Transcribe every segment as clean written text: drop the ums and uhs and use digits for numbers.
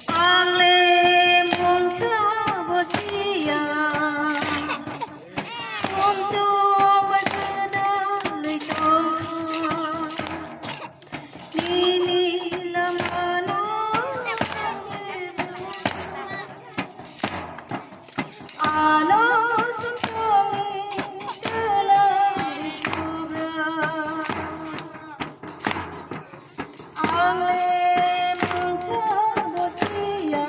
Angle mongso bosia mongso basada lito nini lamano ano sumponi dalam disubra angle mongso bosia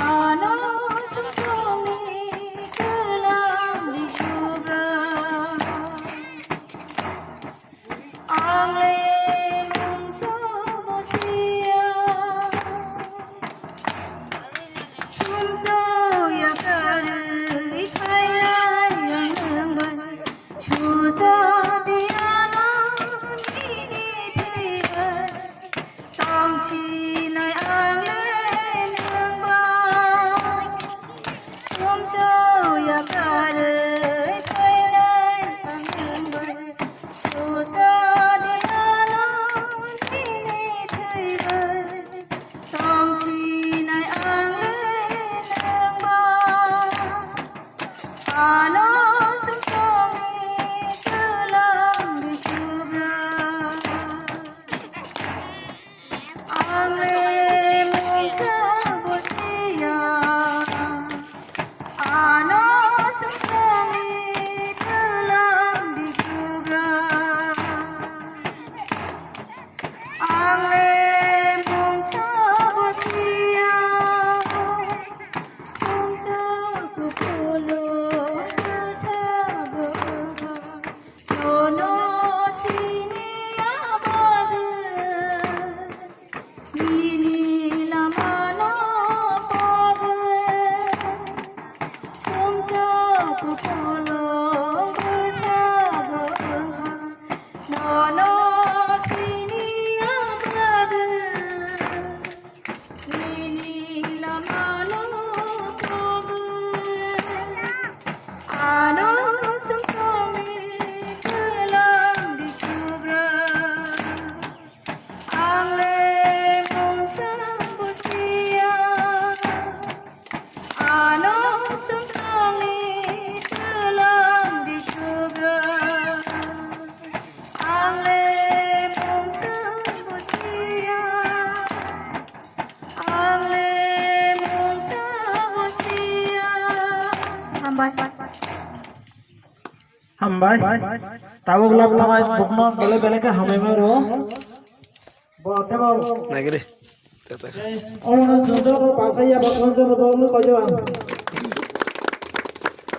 ano sumponi dalam disubra angle mongso bosia sunso ya kare ipaina yang suso diana nini tiba tangchi nai angle nangba sunso ya kare ipaina yang suso diana nini tiba tangchi nai angle ano sumponi dalam disubra angle mongso bosia ano sumponi dalam disubra angle mongso bosia mongso kupulu Nono sini abadu nini lamano pabu sumsa kupolo bersaba Nono sini abadu nini lamano pabu ano sumponi sumponi dalam disubra angle mongso bosia angle mongso bosia hambai tawo gulab tamai bukno bele bele ka hame mero bote ba nagre tasa ona sodo pasaya bakon sodo bolu kajo